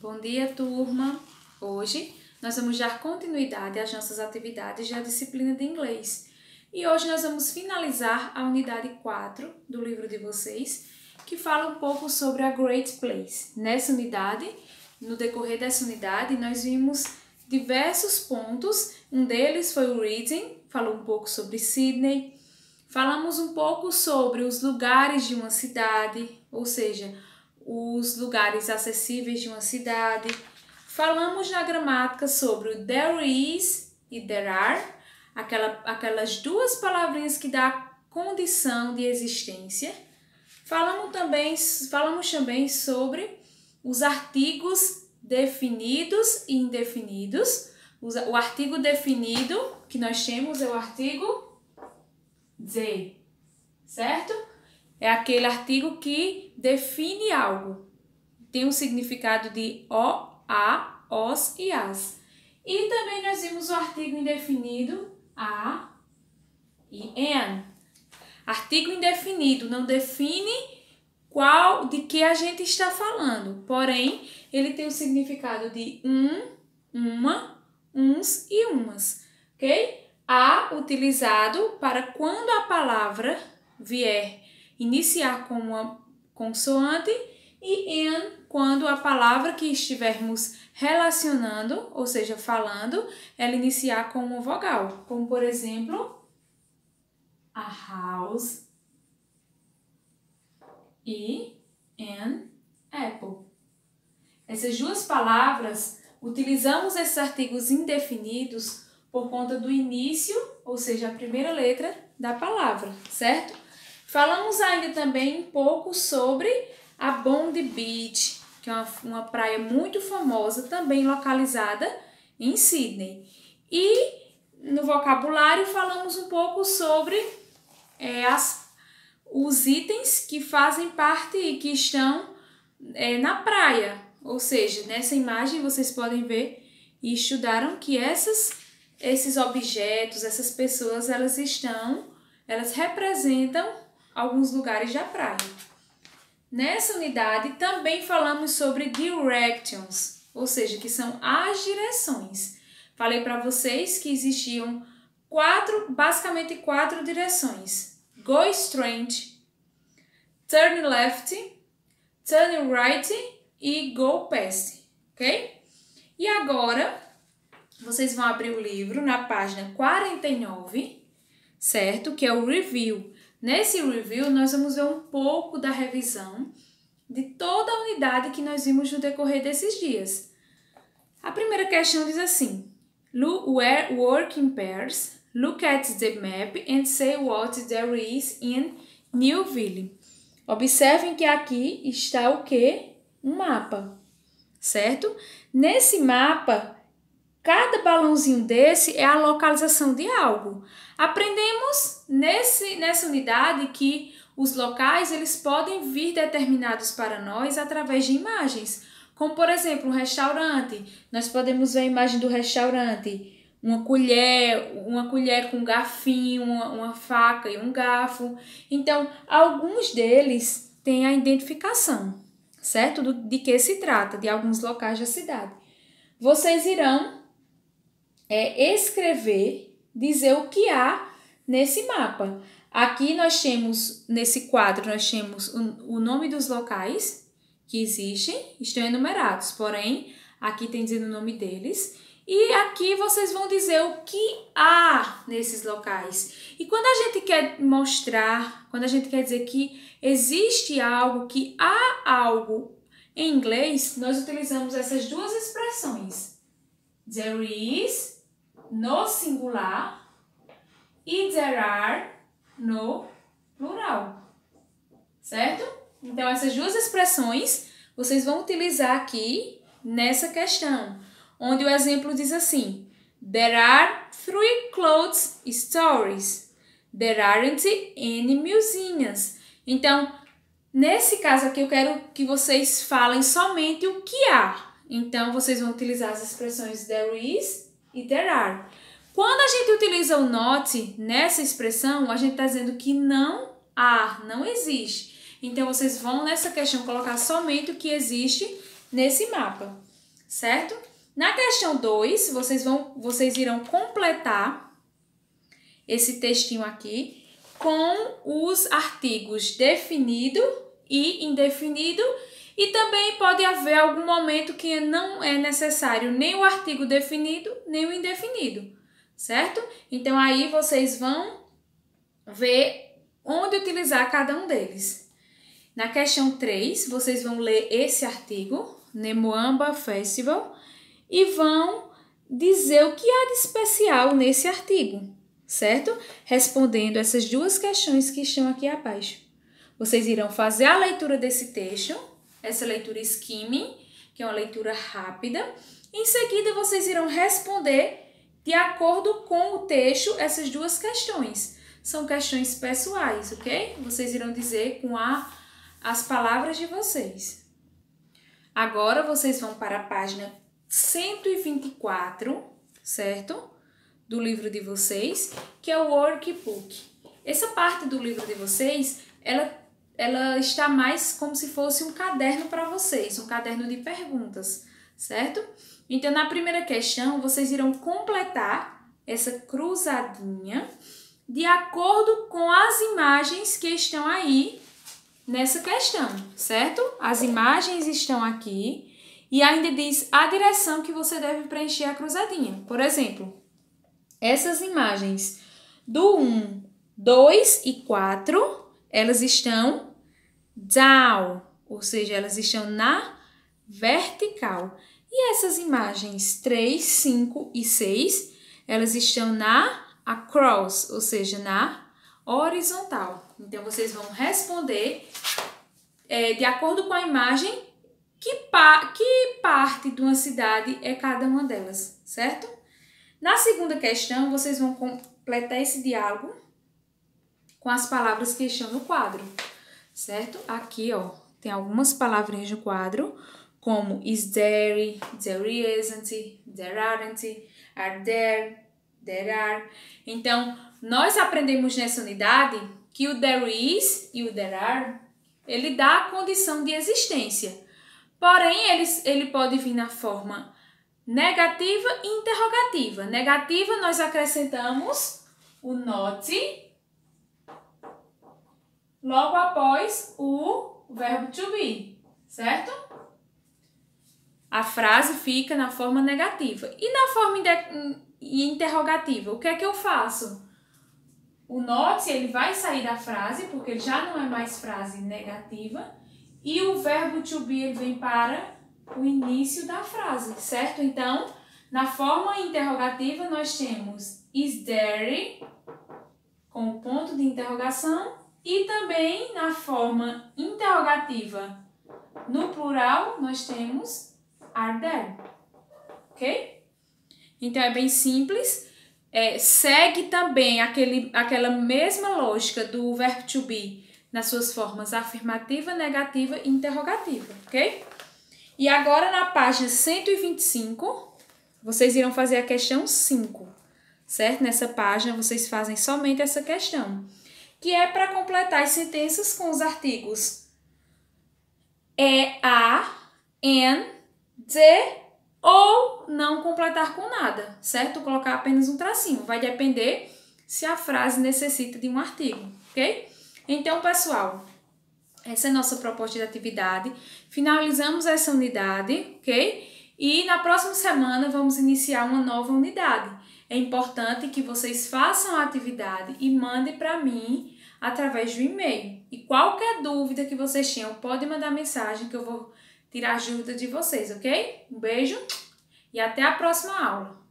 Bom dia, turma! Hoje nós vamos dar continuidade às nossas atividades da disciplina de inglês. E hoje nós vamos finalizar a unidade 4 do livro de vocês, que fala um pouco sobre a Great Place. Nessa unidade, no decorrer dessa unidade, nós vimos diversos pontos. Um deles foi o reading, falou um pouco sobre Sydney. Falamos um pouco sobre os lugares de uma cidade, ou seja, os lugares acessíveis de uma cidade. Falamos na gramática sobre o there is e there are, aquelas duas palavrinhas que dão condição de existência. Falamos também sobre os artigos definidos e indefinidos. O artigo definido que nós temos é o artigo de, certo? É aquele artigo que define algo. Tem um significado de o, a, os e as. E também nós vimos o artigo indefinido a e an. Artigo indefinido não define de que a gente está falando. Porém, ele tem o significado de uma, uns e umas. Ok? A utilizado para quando a palavra vier iniciar com uma consoante e an quando a palavra que estivermos relacionando, ou seja, falando, ela iniciar com uma vogal. Como, por exemplo, a house e an apple. Essas duas palavras, utilizamos esses artigos indefinidos por conta do início, ou seja, a primeira letra da palavra, certo? Falamos ainda também um pouco sobre a Bondi Beach, que é uma praia muito famosa, também localizada em Sydney. E no vocabulário falamos um pouco sobre os itens que fazem parte e que estão na praia. Ou seja, nessa imagem vocês podem ver e estudaram que esses objetos, essas pessoas, elas representam alguns lugares da praia. Nessa unidade também falamos sobre directions, ou seja, que são as direções. Falei para vocês que existiam basicamente quatro direções: go straight, turn left, turn right e go past, ok? E agora vocês vão abrir o livro na página 49, certo? Que é o review. Nesse review, nós vamos ver um pouco da revisão de toda a unidade que nós vimos no decorrer desses dias. A primeira questão diz assim: work in pairs, look at the map and say what there is in Newville. Observem que aqui está o quê? Um mapa, certo? Nesse mapa, cada balãozinho desse é a localização de algo. Aprendemos nessa unidade que os locais eles podem vir determinados para nós através de imagens. Como, por exemplo, um restaurante. Nós podemos ver a imagem do restaurante. Uma colher com um garfinho, uma faca e um garfo. Então, alguns deles têm a identificação, certo? De que se trata, de alguns locais da cidade. Vocês irão escrever, dizer o que há nesse mapa. Aqui nós temos, nesse quadro, nós temos o nome dos locais que existem, estão enumerados, porém, aqui tem dizendo o nome deles. E aqui vocês vão dizer o que há nesses locais. E quando a gente quer mostrar, quando a gente quer dizer que existe algo, que há algo em inglês, nós utilizamos essas duas expressões. There is no singular e there are no plural, certo? Então, essas duas expressões vocês vão utilizar aqui nessa questão, onde o exemplo diz assim: there are 3 clothes stores. There aren't any museums. Então, nesse caso aqui, eu quero que vocês falem somente o que há. Então, vocês vão utilizar as expressões there is e there are. Quando a gente utiliza o not nessa expressão, a gente está dizendo que não há, não existe. Então, vocês vão nessa questão colocar somente o que existe nesse mapa. certo? Na questão 2, vocês irão completar esse textinho aqui com os artigos definido e indefinido, e também pode haver algum momento que não é necessário nem o artigo definido, nem o indefinido, certo? Então, aí vocês vão ver onde utilizar cada um deles. Na questão 3, vocês vão ler esse artigo, Nemoamba Festival, e vão dizer o que há de especial nesse artigo, certo? Respondendo essas duas questões que estão aqui abaixo. Vocês irão fazer a leitura desse texto, essa leitura skimming, que é uma leitura rápida. Em seguida, vocês irão responder de acordo com o texto essas duas questões. São questões pessoais, ok? Vocês irão dizer com as palavras de vocês. Agora, vocês vão para a página 124, certo? Do livro de vocês, que é o workbook. Essa parte do livro de vocês, ela está mais como se fosse um caderno para vocês, um caderno de perguntas, certo? Então, na primeira questão, vocês irão completar essa cruzadinha de acordo com as imagens que estão aí nessa questão, certo? As imagens estão aqui e ainda diz a direção que você deve preencher a cruzadinha. Por exemplo, essas imagens do 1, 2 e 4, elas estão down, ou seja, elas estão na vertical. E essas imagens 3, 5 e 6, elas estão na across, ou seja, na horizontal. Então, vocês vão responder de acordo com a imagem que parte de uma cidade é cada uma delas, certo? Na segunda questão, vocês vão completar esse diálogo com as palavras que estão no quadro, certo? Aqui, ó, tem algumas palavrinhas no quadro, como is there, there isn't, there aren't, are there, there are. Então, nós aprendemos nessa unidade que o there is e o there are, ele dá a condição de existência. Porém, ele pode vir na forma negativa e interrogativa. Negativa, nós acrescentamos o not logo após o verbo to be, certo? A frase fica na forma negativa. E na forma interrogativa, o que é que eu faço? O not, ele vai sair da frase, porque ele já não é mais frase negativa. E o verbo to be, ele vem para o início da frase, certo? Então, na forma interrogativa, nós temos is there, com o ponto de interrogação. E também, na forma interrogativa, no plural, nós temos are there, ok? Então, é bem simples. Segue também aquela mesma lógica do verbo to be nas suas formas afirmativa, negativa e interrogativa, ok? E agora, na página 125, vocês irão fazer a questão 5, certo? Nessa página, vocês fazem somente essa questão, que é para completar as sentenças com os artigos a, and, the, ou não completar com nada, certo? Colocar apenas um tracinho. Vai depender se a frase necessita de um artigo, ok? Então, pessoal, essa é a nossa proposta de atividade. Finalizamos essa unidade, ok? E na próxima semana vamos iniciar uma nova unidade. É importante que vocês façam a atividade e mandem para mim através do e-mail. E qualquer dúvida que vocês tenham, podem mandar mensagem que eu vou tirar a dúvida de vocês, ok? Um beijo e até a próxima aula.